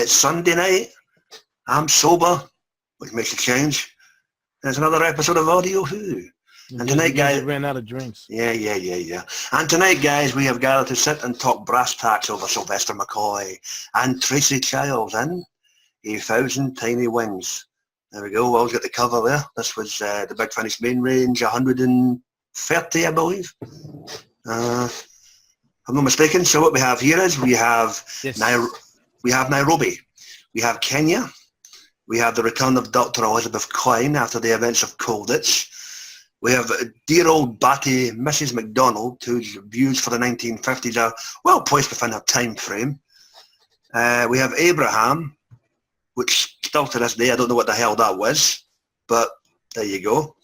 It's Sunday night. I'm sober, which makes a change. There's another episode of Audio Who. And tonight, guys, ran out of drinks. Yeah. And tonight, guys, we have gathered to sit and talk brass tacks over Sylvester McCoy and Tracey Childs in A Thousand Tiny Wings. There we go. Well, got the cover there. This was the Big Finish main range, 130, I believe. If I'm not mistaken. So what we have here is we have Nairobi, we have Kenya, we have the return of Dr. Elizabeth Klein after the events of Colditz. We have dear old Batty Mrs. MacDonald, whose views for the 1950s are well placed within her time frame. We have Abraham, which still to this day I don't know what the hell that was, but there you go.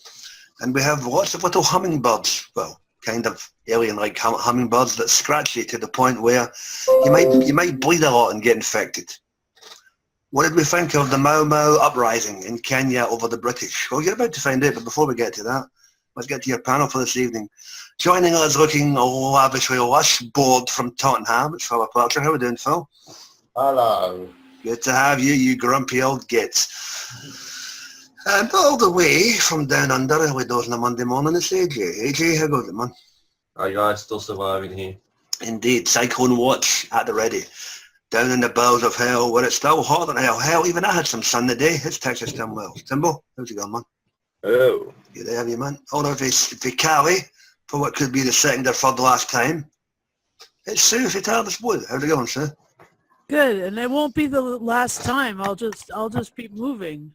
And we have lots of little hummingbirds, well, kind of alien-like hummingbirds that scratch you to the point where you might bleed a lot and get infected. What did we think of the Mau Mau uprising in Kenya over the British? Well, you're about to find out, but before we get to that, let's get to your panel for this evening. Joining us looking lavishly lush, bored from Tottenham, it's Philip Archer. How are we doing, Phil? Hello. Good to have you, you grumpy old git. And all the way from down under, early doors on a Monday morning, it's AJ. AJ, how goes it, man? Hi guys, still surviving here. Indeed, Cyclone Watch at the ready. Down in the bowels of hell, where it's still hotter than hell. Hell, even I had some sun today. It's Texas done well. Timbo, how's it going, man? Oh. Good to have you, man. All of the Cali, for what could be the second or third last time. It's Sue for Tardis Wood. How's it going, Sue? Good, and it won't be the last time. I'll just be moving.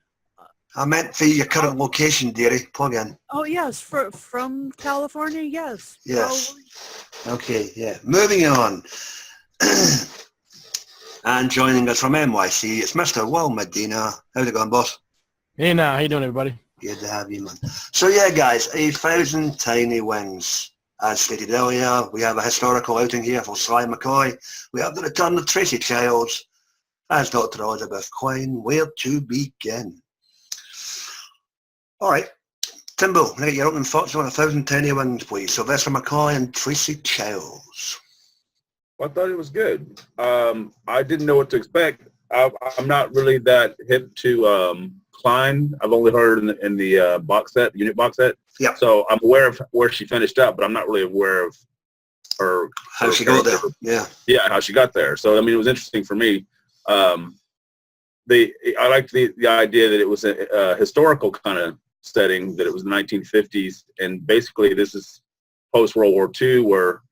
I meant for your current location, dearie. Plug in. Oh yes, from California, yes. Yes. Okay, yeah. Moving on. And joining us from NYC, it's Mr. Will Medina. How's it going, boss? Hey now, how you doing, everybody? Good to have you, man. So yeah, guys, A Thousand Tiny Wings. As stated earlier, we have a historical outing here for Sly McCoy. We have the return of Tracey Childs as Dr. Elizabeth Klein. Where to begin? All right, Timbo, can I get your opening thoughts on A Thousand Tiny Wings, please? Sylvester McCoy and Tracey Childs. I thought it was good. I didn't know what to expect. I'm not really that hip to Kline. I've only heard in the box set, unit box set. Yeah. So I'm aware of where she finished up, but I'm not really aware of how she got there. Yeah. Yeah, how she got there. So I mean, it was interesting for me. I liked the idea that it was a historical kind of setting, that it was the 1950s, and basically this is post World War II, where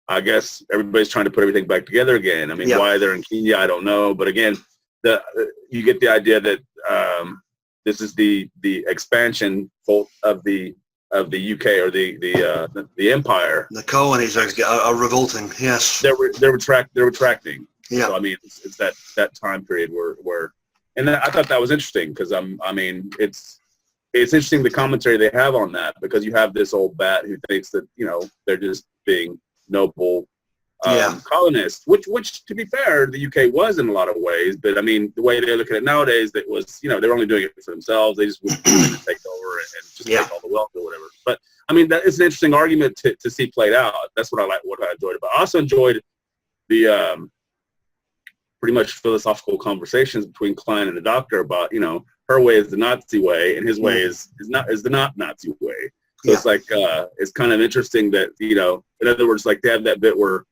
I guess everybody's trying to put everything back together again. I mean, why they're in Kenya, I don't know. But again, you get the idea that this is the expansion of the UK or the empire. The colonies are revolting. Yes, they're retracting. Yeah. So I mean, it's that time period where, and I thought that was interesting because I mean, it's interesting the commentary they have on that, because you have this old bat who thinks that they're just being noble colonists, which to be fair, the UK was in a lot of ways, but I mean, the way they look at it nowadays, that was they're only doing it for themselves. They just wouldn't take over and just take all the wealth or whatever. But I mean, that is an interesting argument to see played out. That's what I enjoyed about it. I also enjoyed the pretty much philosophical conversations between Klein and the doctor about her way is the Nazi way and his way is the not Nazi way. So it's like it's kind of interesting that in other words, like they have that bit where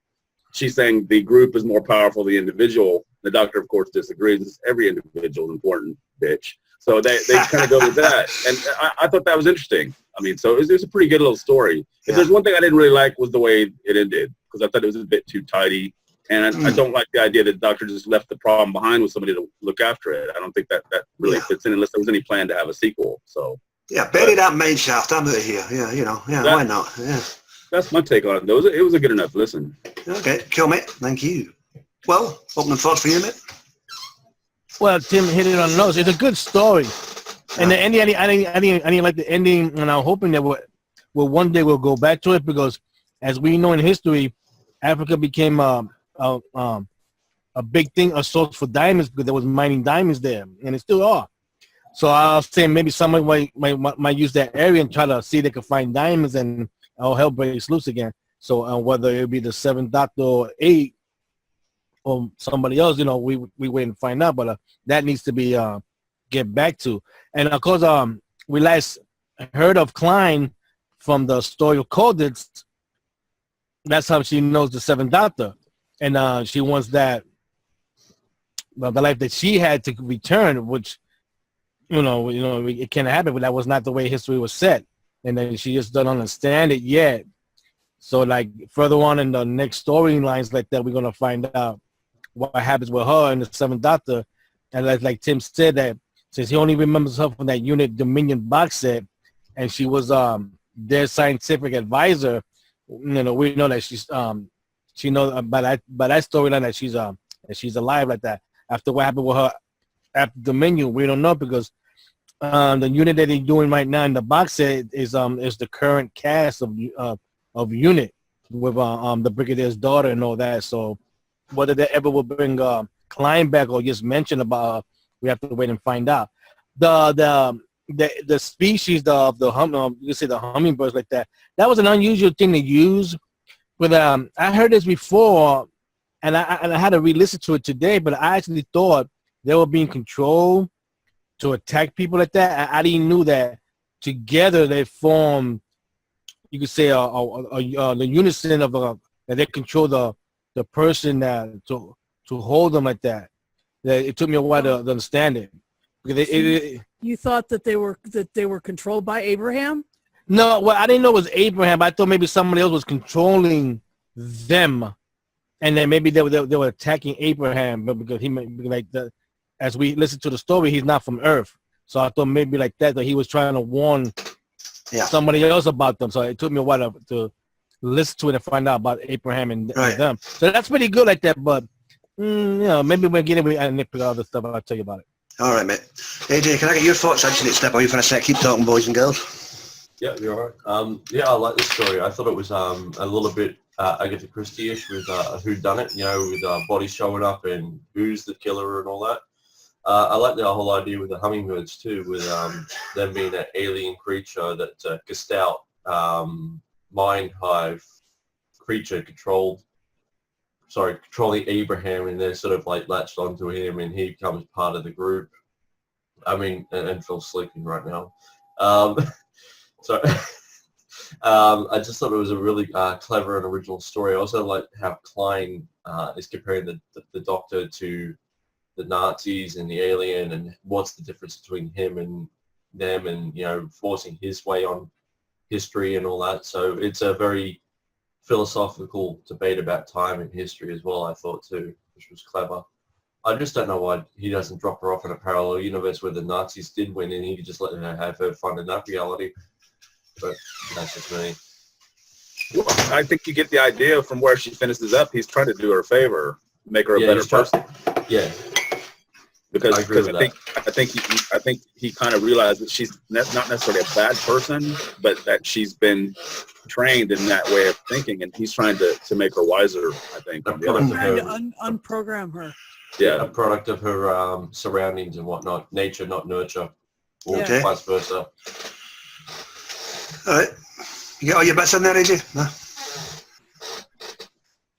she's saying the group is more powerful than the individual. The doctor, of course, disagrees. Every individual is important, bitch. So they kind of go with that, and I thought that was interesting. I mean, so it was a pretty good little story. If there's one thing I didn't really like, was the way it ended, because I thought it was a bit too tidy. And I don't like the idea that the doctor just left the problem behind with somebody to look after it. I don't think that really fits in unless there was any plan to have a sequel. So bury that main shaft. I'm out of here. Why not? Yeah. That's my take on it, though. It was a good enough listen. Okay, cool, mate. Thank you. Well, opening thoughts for you, mate? Well, Tim hit it on the nose. It's a good story. And the ending, I didn't like the ending, and I'm hoping that we'll one day we'll go back to it, because as we know in history, Africa became a big thing, a source for diamonds, because there was mining diamonds there, and it still are. So I was saying maybe someone might use that area and try to see if they can find diamonds, and all hell breaks loose again. So whether it be the 7th Doctor or 8, or somebody else, we wait and find out. But that needs to be get back to. And of course, we last heard of Kline from the story of Colditz. That's how she knows the Seventh Doctor, and she wants that the life that she had to return, which it can't happen. But that was not the way history was set, and then she just doesn't understand it yet. So, like, further on in the next storylines like that, we're gonna find out what happens with her and the Seventh Doctor. And like Tim said, that since he only remembers her from that Unit Dominion box set, and she was their scientific advisor, we know that she knows by that storyline that she's alive like that. After what happened with her after Dominion, we don't know, because the unit that they're doing right now in the box set is the current cast of Unit with the Brigadier's daughter and all that. So whether they ever will bring Kline back or just mention about, we have to wait and find out. The species of the you can say the hummingbirds like that. That was an unusual thing to use. But I heard this before, and I had to re-listen to it today. But I actually thought they were being controlled to attack people like that. I didn't know that together they form, you could say, the unison of that they control the person to hold them like that. It took me a while to understand it. Because you thought that they were controlled by Abraham? No, well, I didn't know it was Abraham. I thought maybe somebody else was controlling them, and then maybe they were attacking Abraham, but because as we listen to the story, he's not from Earth. So I thought maybe like that he was trying to warn somebody else about them. So it took me a while to listen to it and find out about Abraham and them. So that's pretty good like that. But maybe we're getting and nitpick other stuff. I'll tell you about it. All right, mate. AJ, can I get your thoughts? I just need to step away for a sec. Keep talking, boys and girls. Yeah, you're all right. I like this story. I thought it was a little bit Agatha Christie-ish with Who Done It, with bodies showing up and who's the killer and all that. I like the whole idea with the hummingbirds too, with them being an alien creature that Gestalt mind hive creature controlling Abraham, and they're sort of like latched onto him, and he becomes part of the group. I mean, and Phil's sleeping right now. So I just thought it was a really clever and original story. I also like how Kline is comparing the Doctor to the Nazis and the alien, and what's the difference between him and them, and forcing his way on history and all that. So it's a very philosophical debate about time and history as well, I thought too, which was clever. I just don't know why he doesn't drop her off in a parallel universe where the Nazis did win and he could just let her have her fun in that reality. But that's just me. Well, I think you get the idea from where she finishes up. He's trying to do her a favor, make her a better person. Yeah. Because I think he kind of realized that she's not necessarily a bad person, but that she's been trained in that way of thinking, and he's trying to make her wiser, I think. Trying to unprogram her. Yeah, a product of her surroundings and whatnot, nature, not nurture, or vice versa. All right. You got all your bits in there, AJ? No?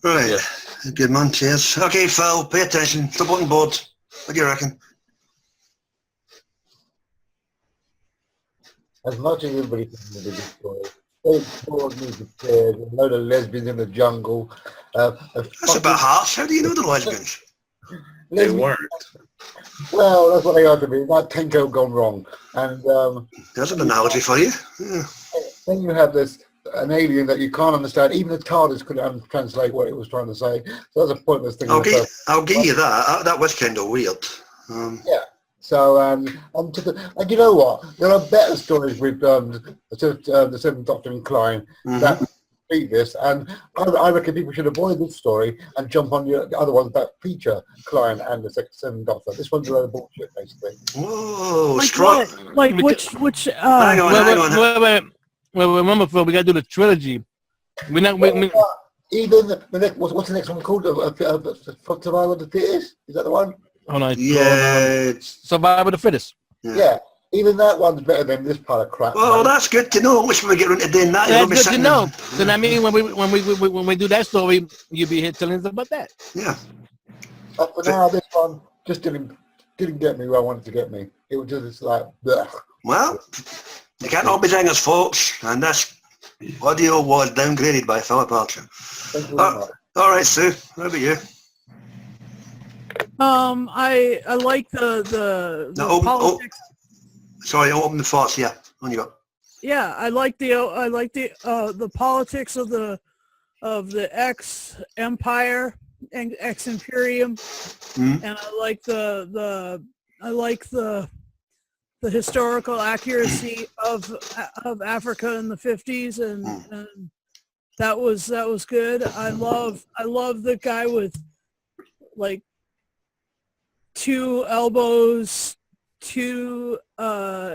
Right. Yeah. Good man, cheers. Okay, Phil, pay attention. Stop looking bored. What do you reckon? As much as everybody thinks of this story, it's bored me to tears, a load of lesbians in the jungle. That's a bit harsh. How do you know the lesbians? They weren't. Well, that's what they are to me. That Tenko gone wrong. And there's an analogy for you. Yeah. Then you have an alien that you can't understand. Even the TARDIS couldn't translate what it was trying to say. So that's a pointless thing. I'll give you that. That was kind of weird. Yeah. So, and you know what? There are better stories with the Seventh Doctor and Klein that beat this, and I reckon people should avoid this story and jump on the other ones that feature Klein and the Seventh Doctor. This one's a load of bullshit, basically. Whoa, like strong. Like which? Hang on. Well, remember, Phil, we got to do the trilogy. We're not. Even what's the next one called? Survival of the Fittest? Is that the one? Hold on. Yeah. Survival of the Fittest. Yeah. Even that one's better than this pile of crap. Well, that's good to know. I wish we were getting into doing that. That's good to know. So I mean, when we do that story, you'll be here telling us about that. Yeah. For now, this one just didn't get me where I wanted to get me. It was just like, blech. Well, you can't all be saying it's folks, and this audio was downgraded by Philip Archer. Thank you very much. All right, Sue, what about you? I like the politics. Sorry, open the thoughts. Yeah, on you go. Yeah, I like the politics of the ex-empire and ex-imperium, and I like the historical accuracy of Africa in the 50s, and that was good. I love the guy with like 2 elbows, 2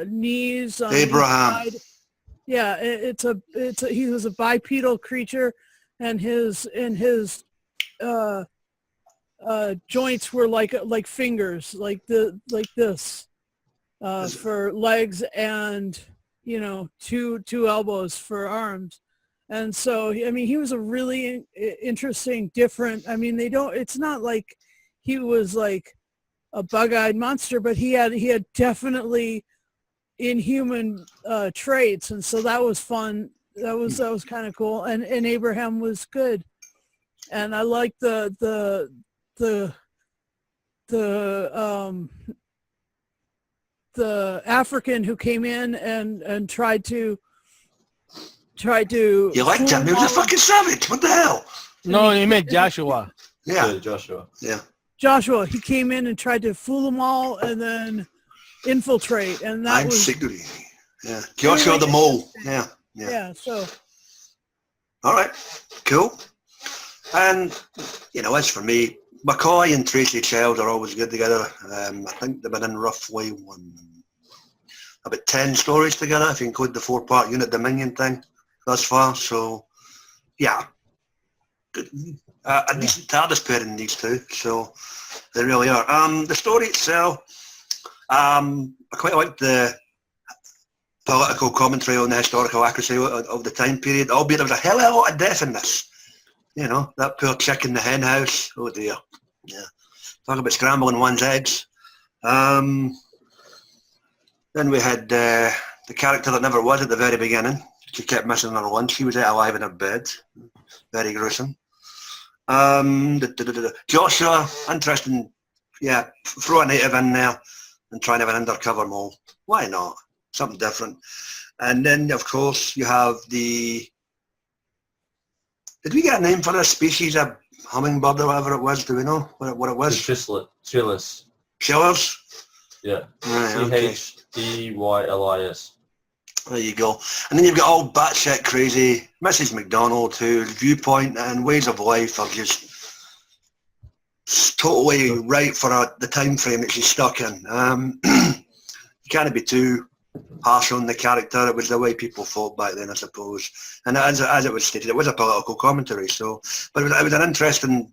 knees on Abraham. each side. Yeah, he was a bipedal creature, and his joints were like fingers, like this, for legs, and 2 elbows for arms. And so, I mean, he was a really interesting, different. I mean, it's not like he was like a bug-eyed monster, but he had definitely inhuman traits, and so that was fun. That was kind of cool. And Abraham was good, and I like the African who came in and tried to. You liked him? He was a fucking savage. What the hell? No, he meant Joshua. Yeah, Joshua. yeah. Joshua, he came in and tried to fool them all and then infiltrate, and that I'm was secretly. Yeah, Joshua the mole. Yeah. So All right, cool. And as for me, McCoy and Tracey Childs are always good together. I think they've been in roughly about 10 stories together, if you include the 4-part Unit Dominion thing thus far. So, yeah, good. A decent TARDIS pairing, these two, so they really are. The story itself, I quite like the political commentary on the historical accuracy of the time period, albeit there was a hell of a lot of death in this. That poor chick in the hen house. Oh dear. Yeah. Talk about scrambling one's eggs. Then we had the character that never was at the very beginning. She kept missing her lunch. She was alive in her bed. Very gruesome. Joshua, interesting. Yeah, throw a native in there and try and have an undercover mole. Why not? Something different. And then, of course, you have the... Did we get a name for this species of hummingbird or whatever it was? Do we know what it was? Chillis. Chillers? Yeah. Right, okay. CHDYLIS. There you go. And then you've got all batshit crazy Mrs. McDonald, whose viewpoint and ways of life are just totally right for the time frame that she's stuck in. You can't be too harsh on the character. It was the way people thought back then, I suppose. And as it was stated, it was a political commentary. So, but it was an interesting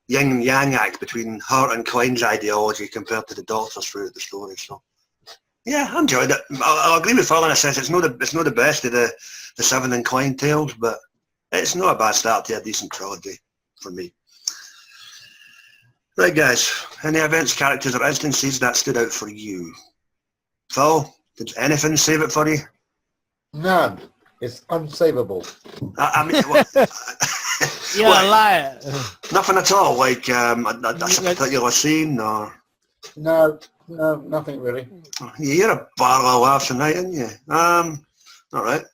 yin and yang act between her and Kline's ideology compared to the Doctor's throughout the story. So, yeah, I enjoyed it. I'll agree with Phil in a sense. It's not the best of the Seven and Kline tales, but it's not a bad start to a decent trilogy for me. Right, guys. Any events, characters, or instances that stood out for you? Phil, did anything save it for you? None. It's unsavable. I mean, You're a liar. Nothing at all. Like that's a particular scene, or No, nothing really. you're a barrel of laughs tonight, aren't you? All right.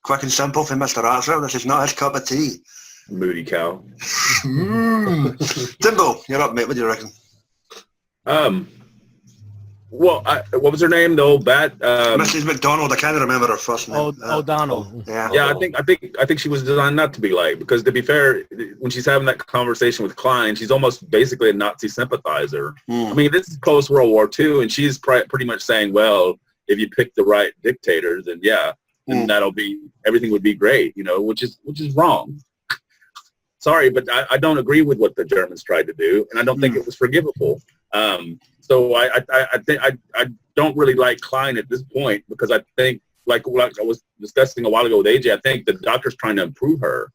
Quick and simple for Mr. Archer. This is not his cup of tea. Moody cow. Timbo, you're up, mate. What do you reckon? Well, what was her name? The old bat. Mrs. McDonald. I can't remember her first name. O'Donnell. Yeah. Yeah, I think she was designed not to be liked, because to be fair, when she's having that conversation with Kline, she's almost basically a Nazi sympathizer. I mean, this is post World War II, and she's pretty much saying, well, if you pick the right dictators, then yeah, then everything would be great, which is wrong. Sorry, but I don't agree with what the Germans tried to do, and I don't think it was forgivable. So I don't really like Kline at this point, because I think, like I was discussing a while ago with AJ, I think the Doctor's trying to improve her.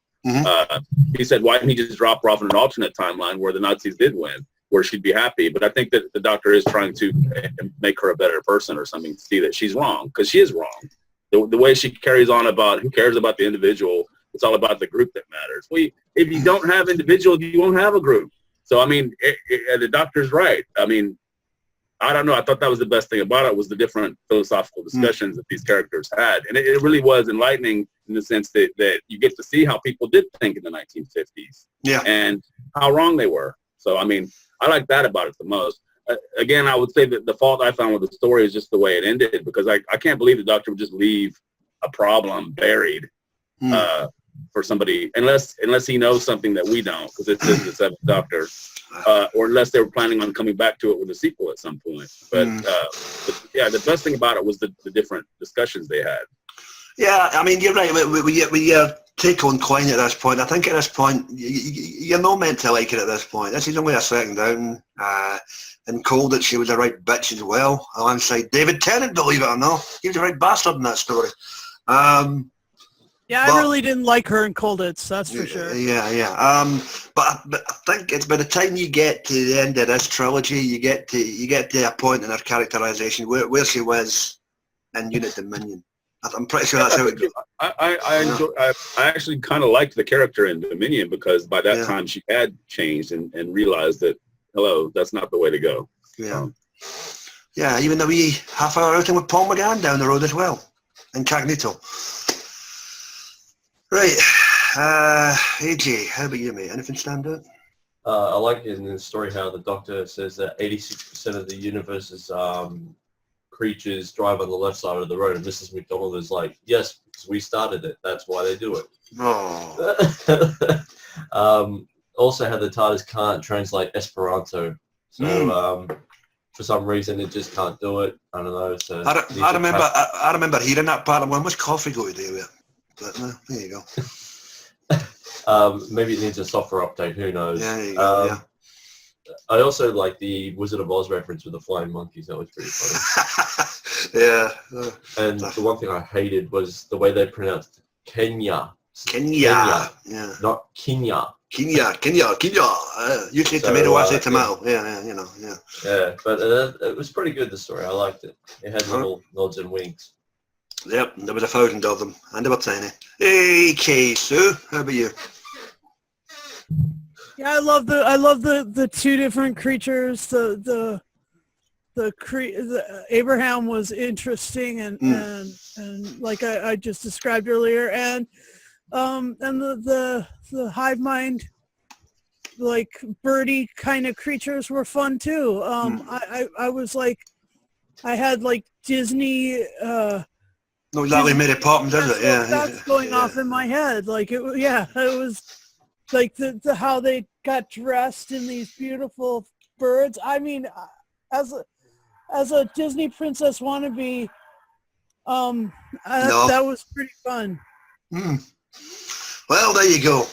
He said, why didn't he just drop her off in an alternate timeline where the Nazis did win? where she'd be happy. But I think that the Doctor is trying to make her a better person or something, to see that she's wrong, because she is wrong. The way she carries on about who cares about the individual, it's all about the group that matters. Well, if you don't have individuals, you won't have a group. So, I mean, the Doctor's right. I mean, I don't know. I thought that was the best thing about it, was the different philosophical discussions that these characters had. And it really was enlightening in the sense that you get to see how people did think in the 1950s. Yeah. And how wrong they were. So, I mean, I like that about it the most. Again, I would say that the fault I found with the story is just the way it ended, because I can't believe the Doctor would just leave a problem buried for somebody, unless he knows something that we don't, because it's in the Seventh Doctor, or unless they were planning on coming back to it with a sequel at some point. But yeah, the best thing about it was the different discussions they had. Yeah, I mean, you're right. We take on Klein at this point. I think at this point, you're not meant to like it at this point. This is only a second down. And called it, she was a right bitch as well, alongside David Tennant, believe it or not. He was a right bastard in that story. Yeah, I really didn't like her in Colditz, that's for sure. Yeah. But I think it's by the time you get to the end of this trilogy, you get to a point in her characterization where she was in Unit Dominion. I'm pretty sure that's how it goes. I actually kind of liked the character in Dominion, because by that time she had changed and realized that, hello, that's not the way to go. Yeah. Yeah, even the wee half-hour outing with Paul McGann down the road as well, incognito. Right. AJ, how about you, mate? Anything stand out? I like in the story how the Doctor says that 86% of the universe's creatures drive on the left side of the road, and Mrs. McDonald is like, yes, because we started it. That's why they do it. Oh. Also, how the TARDIS can't translate Esperanto. So for some reason, it just can't do it. I don't know. So I remember hearing that part of one. What's coffee got to do with it? But there you go. Maybe it needs a software update. Who knows? Yeah, there you go, I also like the Wizard of Oz reference with the flying monkeys. That was pretty funny. Yeah. And the one thing I hated was the way they pronounced Kenya. Kenya. Yeah. Not Kenya. Kenya. You say tomato, I say tomato. Yeah. Yeah, but it was pretty good, the story. I liked it. It had little nods and winks. Yep, there was 1,000 of them, and they were tiny. Hey, Sue, how about you? Yeah, I love the two different creatures. The Abraham was interesting and like I just described earlier, and the hive mind, like birdie kind of creatures were fun too. I was like, I had like Disney. No, that way Mary Poppins, does it? Yeah. That's going off in my head. Like it was like the how they got dressed in these beautiful birds. I mean, as a Disney princess wannabe, that was pretty fun. Well, there you go.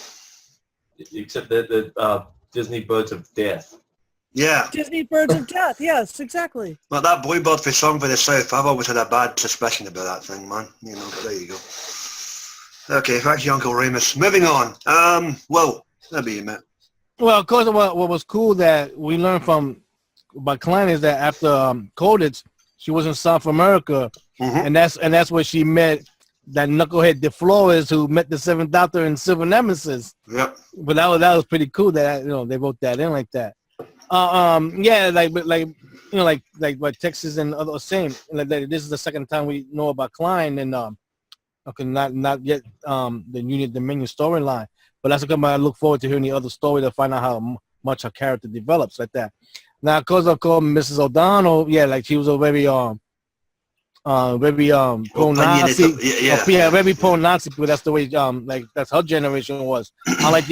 Except the Disney Birds of Death. Yeah. Disney Birds of Death, yes, exactly. Well, that Bluebird for Song for the South, I've always had a bad suspicion about that thing, man. You know, but there you go. Okay, thanks, Uncle Remus. Moving on. Well, that'll be you, mate. Well, of course, what was cool that we learned by Kline is that after Colditz, she was in South America, and that's where she met that knucklehead De Flores, who met the Seventh Doctor in Silver Nemesis. Yep. But that was pretty cool that they wrote that in like that. Yeah, like what Texas and others saying, like this is the second time we know about Kline, and not yet the Unit Dominion storyline. But that's because I look forward to hearing the other story to find out how much her character develops like that. Now, of course, Mrs. O'Donnell, yeah, like she was a very pro-Nazi, very pro-Nazi. But that's the way, like that's her generation was. Unlike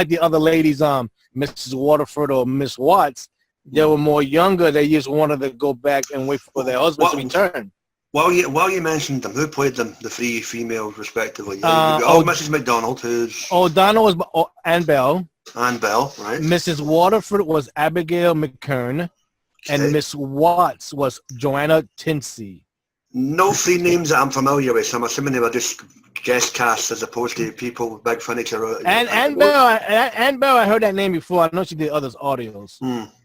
the other ladies, Mrs. Waterford or Miss Watts, they were more younger. They just wanted to go back and wait for their husband to return. While you mentioned them, who played them, the three females respectively? Mrs. McDonald, who's O'Donnell was Ann Bell. Ann Bell, right? Mrs. Waterford was Abigail McKern, and Miss Watts was Joanna Tinsey. No three names that I'm familiar with, so I'm assuming they were just guest casts as opposed to people with big furniture. And Bell, I heard that name before. I know she did others audios.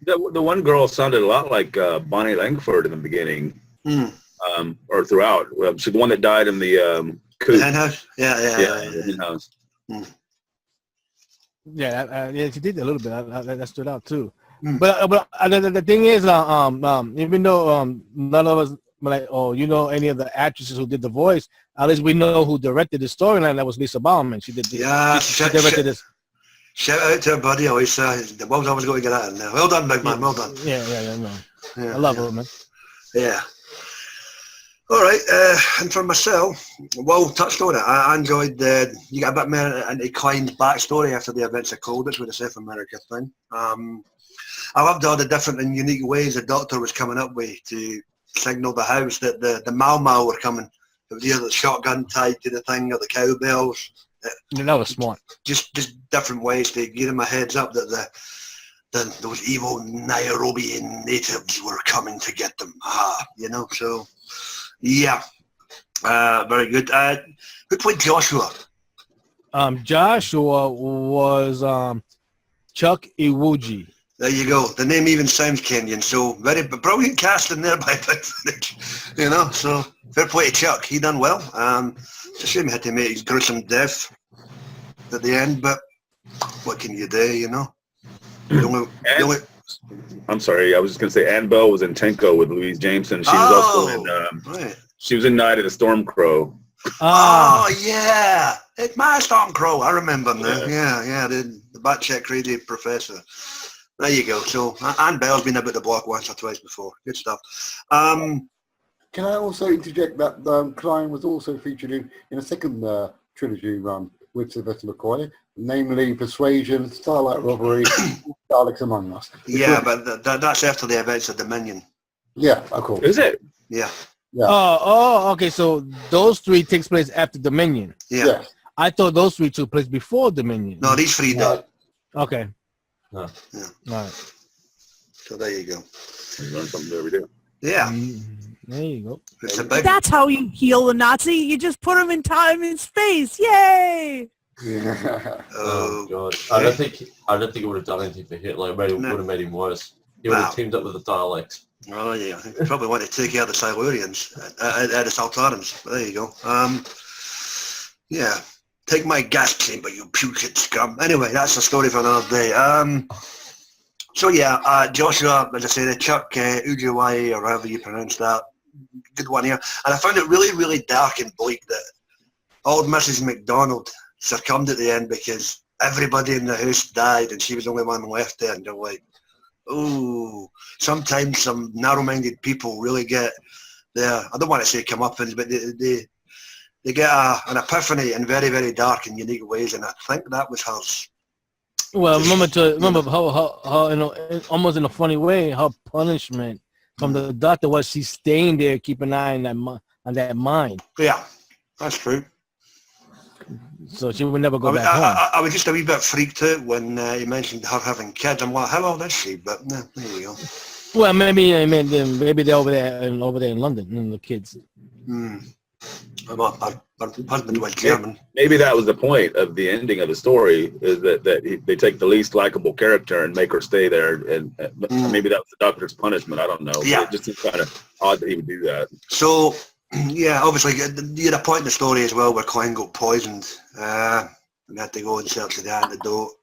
The one girl sounded a lot like Bonnie Langford in the begining, or throughout. Well, she's the one that died in the coup. The hen house? Yeah. The hen house. Yeah, she did a little bit. That stood out too. But the thing is, even though none of us any of the actresses who did the voice, at least we know who directed the storyline. That was Lisa Bauman. She did the she directed this. Shout out to her buddy. The world's always going to get that in there. Well done, big man. Well done. Yeah. No. I love her, man. Yeah. All right, and for myself, well, touched on it. I enjoyed you got a bit more into Kline's backstory after the events of Colditz with the South America thing. I loved all the different and unique ways the Doctor was coming up with to signal the house that the Mau were coming. It was either the shotgun tied to the thing or the cowbells. That was smart. Just different ways to give them a heads up that those evil Nairobian natives were coming to get them. So... Yeah, very good. Who played Joshua? Joshua was Chuck Iwuji. There you go. The name even sounds Kenyan, so very brilliant casting there by Big. So fair play to Chuck. He done well. It's a shame he had to make his gruesome death at the end, but what can you do, I'm sorry, I was just going to say Ann Bell was in Tenko with Louise Jameson. She was also in, she was in Night of the Stormcrow. Oh, yeah. It's my Stormcrow. I remember now. Yeah, the batshit crazy professor. There you go. So Ann Bell's been about the block once or twice before. Good stuff. Can I also interject that Kline was also featured in a second trilogy run with Sylvester McCoy, namely Persuasion, Starlight Robbery, Daleks Among Us. Yeah, but that's after the events of Dominion. Yeah, of course. Is it? Yeah. Oh, okay. So those three takes place after Dominion. Yeah. I thought those three took place before Dominion. No, these three did. Okay. No. Yeah. All right. So there you go. We learn something every day. Yeah. There you go. It's a big... That's how you heal a Nazi. You just put them in time and space. Yay! Yeah. Oh God! I don't think it would have done anything for Hitler. It would have made him worse. He would have teamed up with the Daleks. Oh yeah, he probably wanted to take out the Silurians, the Sultanans. There you go. Yeah, take my gas chamber, you putrid scum. Anyway, that's a story for another day. So yeah, Joshua, as I say, the Chuck Ujiwai, or however you pronounce that, good one here. And I found it really, really dark and bleak that old Mrs. McDonald succumbed at the end because everybody in the house died and she was the only one left there. And they're like, ooh, sometimes some narrow-minded people really get their, I don't want to say comeuppance, but they get an epiphany in very, very dark and unique ways, and I think that was hers. Well, remember how almost in a funny way, her punishment from the doctor was she staying there, keep an eye on that mind. Yeah, that's true. So she would never go back home. I was just a wee bit freaked out when he mentioned her having kids. I'm like, how old is she? But no, there you go. Well, maybe they're over there in London, and the kids. My husband was German. Maybe that was the point of the ending of the story, is that they take the least likable character and make her stay there, and maybe that was the doctor's punishment. I don't know. Yeah. It just seems kind of odd that he would do that. So, yeah, obviously, you had a point in the story as well where Klein got poisoned. We had to go and search for the antidote.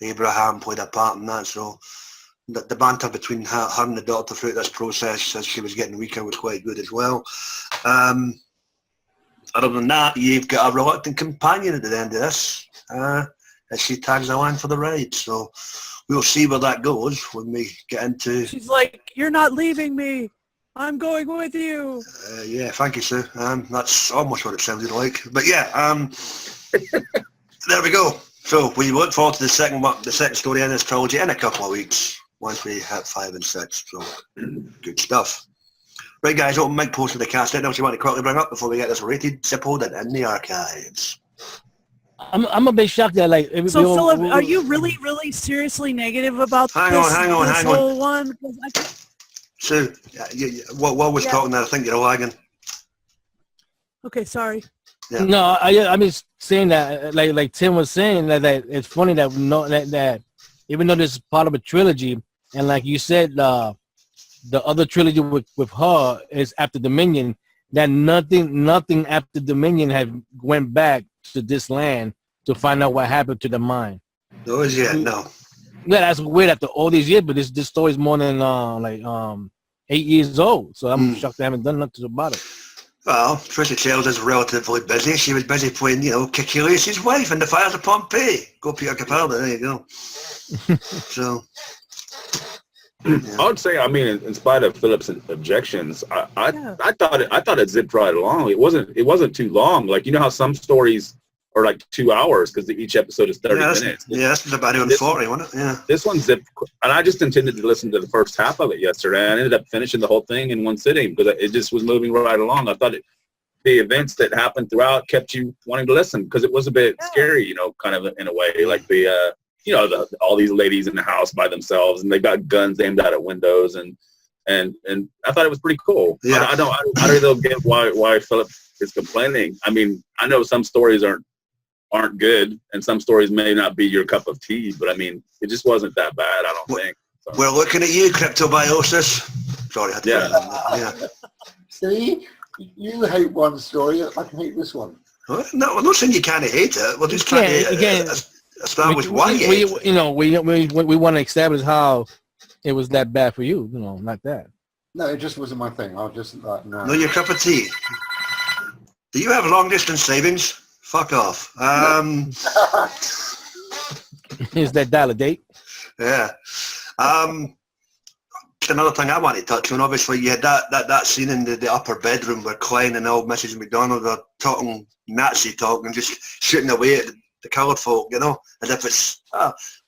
Abraham played a part in that, so the banter between her and the doctor throughout this process as she was getting weaker was quite good as well. Other than that, you've got a reluctant companion at the end of this as she tags along for the ride. So we'll see where that goes when we get into... She's like, you're not leaving me. I'm going with you. Yeah, thank you, Sue. That's almost what it sounded like. But yeah, there we go. So we look forward to the second story in this trilogy in a couple of weeks once we hit 5 and 6. So good stuff. Right, guys, open mic post for the cast. Anything else you want to quickly bring up before we get this rated, zippoed, and in the archives? I'm a bit shocked that So Philip, are you really, really seriously negative about hang this on. whole one? Sue, what was talking there? I think you're lagging. Okay, sorry. Yeah. No, I'm just saying that, like Tim was saying, that it's funny that that even though this is part of a trilogy, and like you said, the other trilogy with her is after Dominion, that nothing after Dominion had went back to this land to find out what happened to the mine. No, is yet, no. Yeah, that's weird after all these years, but this story is more than 8 years old, so I'm shocked they haven't done nothing about it. Well, Tracey Childs is relatively busy. She was busy playing, Caecilius' wife in the Fires of Pompeii. Go Peter Capaldi, there you go. So, yeah. I would say, I mean, in spite of Philip's objections, I thought it zipped right along. It wasn't too long. Like, you know how some stories are like 2 hours because each episode is 30 minutes. Yeah, that's about 40, wasn't it? Yeah. This one zipped, and I just intended to listen to the first half of it yesterday. I ended up finishing the whole thing in one sitting because it just was moving right along. I thought the events that happened throughout kept you wanting to listen because it was a bit scary, kind of in a way, like all these ladies in the house by themselves and they got guns aimed out at windows and I thought it was pretty cool. Yeah. I don't really get why Philip is complaining. I mean, I know some stories aren't good and some stories may not be your cup of tea, but I mean, it just wasn't that bad, I don't think. So. We're looking at you, Cryptobiosis. Sorry, I had to put that in there. See, you hate one story, I can hate this one. No, I'm not saying you can't hate it. We're just trying to establish why you hate it. We want to establish how it was that bad for you, not that. No, it just wasn't my thing. I was just like, no. No, your cup of tea. Do you have long distance savings? Fuck off. Is that dial a date? Yeah. Another thing I want to touch on, obviously you had that scene in the upper bedroom where Klein and old Mrs. McDonald are talking Nazi talk and just shooting away at the coloured folk, as if it's,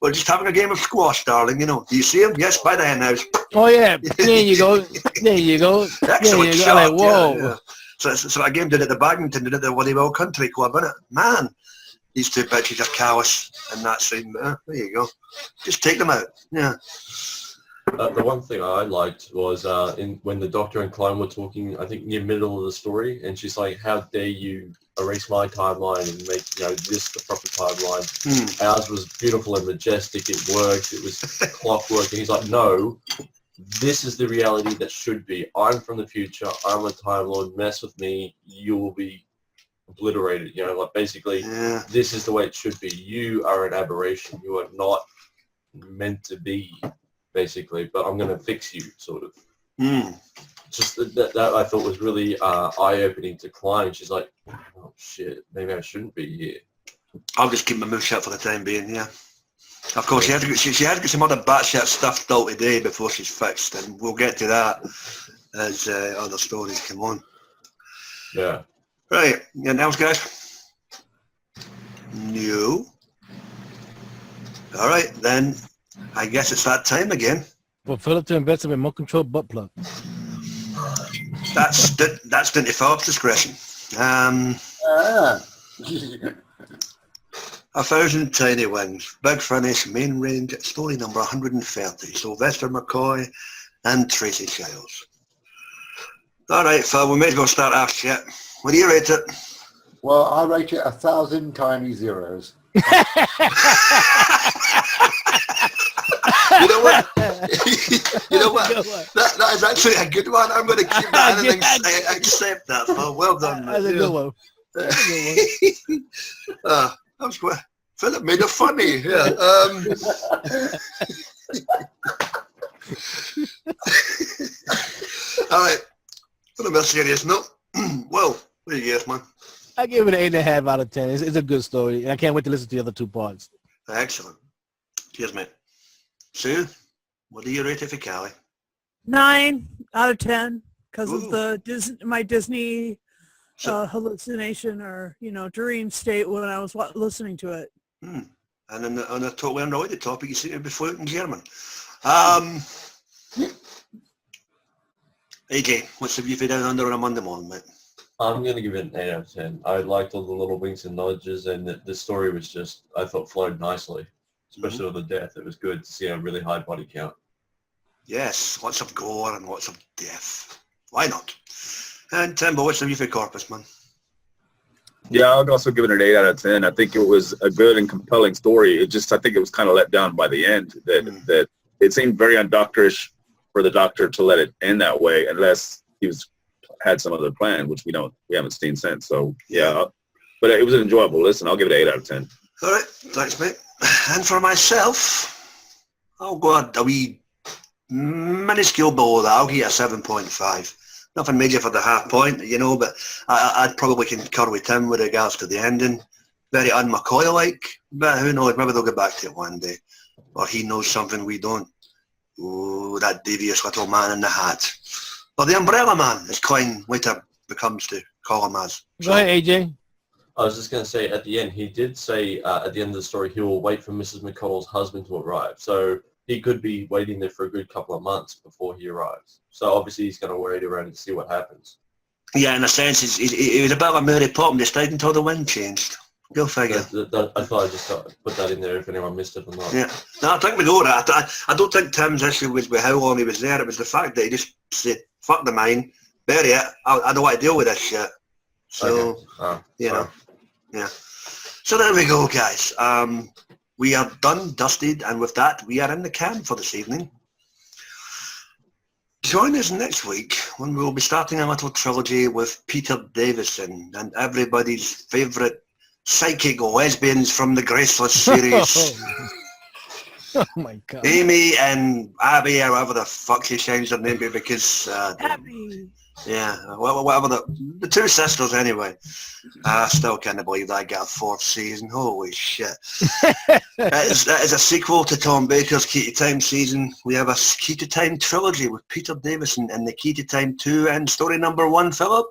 we're just having a game of squash, darling, Do you see him? Yes, by the hen house. Oh, yeah. There you go. There you go. Excellent shot. Like, whoa. Yeah. So that game did at the Badminton, did at the Woodyville Country Club, innit? Man, these two bitches are callous in that scene. There you go. Just take them out. Yeah. The one thing I liked was when the Doctor and Klein were talking, I think near middle of the story, and she's like, how dare you erase my timeline and make this the proper timeline. Ours was beautiful and majestic, it worked, it was clockwork, and he's like, no, this is the reality that should be. I'm from the future, I'm a Time Lord, mess with me, you will be obliterated, basically this is the way it should be. You are an aberration, you are not meant to be, basically, but I'm going to fix you, sort of. Just that I thought was really eye-opening to Klein. She's like, oh shit, maybe I shouldn't be here. I'll just keep my mouth shut for the time being, yeah. Of course, she had to get some other batshit stuff still today before she's fixed, and we'll get to that as other stories come on. Yeah. Right, anything else, guys? No. All right, then I guess it's that time again. For Philip to invest in a remote control butt plug. That's down to Philip's discretion. A Thousand Tiny Wings, Big Finish, Main Range, story number 130, Sylvester McCoy and Tracey Childs. All right, Phil, we may as well start off shit. What do you rate it? Well, I rate it 1,000 tiny zeros. You know what? That is actually a good one. I'm going to keep that and accept that, Phil. Well done, mate. That's a good one. That was quite... Philip made it funny. Yeah. All right. On a more serious note, well, what do you guess, man? I give it an 8.5 out of 10. It's a good story. I can't wait to listen to the other two parts. Excellent. Cheers, mate. Sue, what do you rate it for Callie? 9 out of 10 because of my Disney hallucination or dream state when I was listening to it. And on a totally unrelated topic, you seem to be fluent German. AJ, what's the view for Down Under on a Monday morning, mate? I'm going to give it an 8 out of 10. I liked all the little winks and nudges, and the story was just, I thought, flowed nicely. Especially with the death. It was good to see a really high body count. Yes, lots of gore and lots of death. Why not? And Timbo, what's the view for Corpus, man? Yeah, I'll also give it an 8 out of 10. I think it was a good and compelling story. I think it was kind of let down by the end. That it seemed very undoctorish for the Doctor to let it end that way, unless he had some other plan, which we haven't seen since. So yeah, but it was an enjoyable listen. I'll give it an 8 out of 10. All right, thanks, mate. And for myself, I'll go a wee minuscule below that. I'll give it a 7.5. Nothing major for the half point, but I'd probably concur with Tim with regards to the ending. Very un-McCoy-like, but who knows, maybe they'll get back to it one day. Or he knows something we don't. Oh, that devious little man in the hat. Or the Umbrella Man, as Kline later becomes to call him as. Go ahead, AJ. I was just going to say, at the end, he did say at the end of the story, he will wait for Mrs. McConnell's husband to arrive. So he could be waiting there for a good couple of months before he arrives. So obviously he's going to wait around and see what happens. Yeah, in a sense, he was a bit like Mary Poppins, they stayed until the wind changed. Go figure. I thought I just put that in there if anyone missed it or not. Yeah. No, I think we go with that. I don't think Tim's issue was with how long he was there. It was the fact that he just said, fuck the mine, bury it. I don't want to deal with this shit. So, Okay. Yeah. So there we go, guys. We are done, dusted, and with that, we are in the can for this evening. Join us next week when we'll be starting a little trilogy with Peter Davison and everybody's favourite psychic lesbians from the Graceless series. Oh my God. Amy and Abby, or whatever the fuck she changed her name to, because Abby. yeah, whatever the two sisters anyway. I still can't believe that I got a 4th season. Holy shit. That is a sequel to Tom Baker's Key to Time season. We have a Key to Time trilogy with Peter Davison and the Key to Time 2 and story number 1, Philip.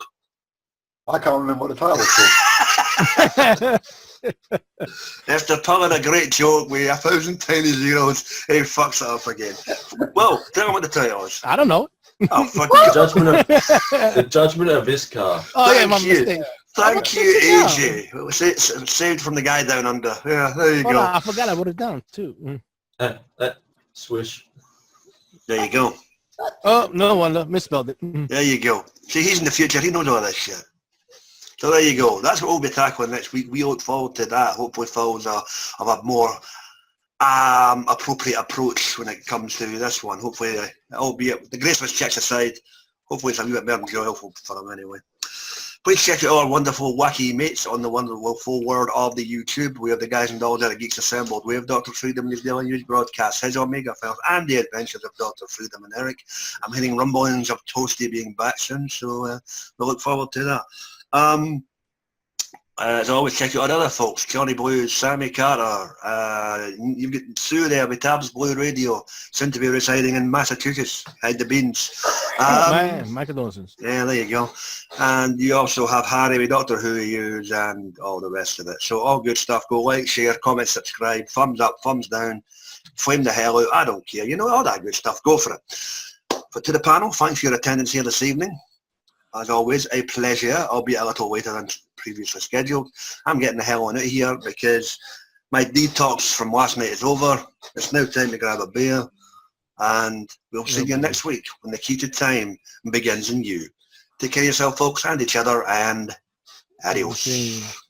I can't remember what the title was called. After telling a great joke with 1,000 tiny zeros, he fucks it up again. Well, tell him what the title is. I don't know. Oh, fuck The Judgment of Iskar. Oh, yeah, my Thank you. mistake. Thank you, AJ. It was saved from the guy down under. Yeah, there you Hold go. on, I forgot I wrote it down, too. Swish. There you go. Oh, no wonder. Misspelled it. There you go. See, he's in the future. He knows all this shit. So there you go. That's what we'll be tackling next week. We look forward to that. Hopefully Phil's of a more appropriate approach when it comes to this one. Hopefully, albeit the Graceless checks aside, hopefully it's a wee bit more enjoyable for him anyway. Please check out our wonderful wacky mates on the wonderful world of the YouTube. We have the guys and dolls that are Geeks Assembled. We have Dr. Freedom and his daily news broadcasts, his Omega Files, and the adventures of Dr. Freedom and Eric. I'm hearing rumblings of Toasty being back soon, so we look forward to that. As always, check out our other folks, Johnny Blues, Sammy Carter, you've got Sue there with Tabs Blue Radio, soon to be residing in Massachusetts, hide the beans. Man, Michael Dawson's. Yeah, there you go. And you also have Harry with Doctor Who Use and all the rest of it. So all good stuff. Go like, share, comment, subscribe, thumbs up, thumbs down, flame the hell out, I don't care. All that good stuff. Go for it. But to the panel, thanks for your attendance here this evening. As always, a pleasure, albeit a little later than previously scheduled. I'm getting the hell on out here because my detox from last night is over. It's now time to grab a beer, and we'll see you next week when the Key to Time begins in you. Take care of yourself, folks, and each other, and adios.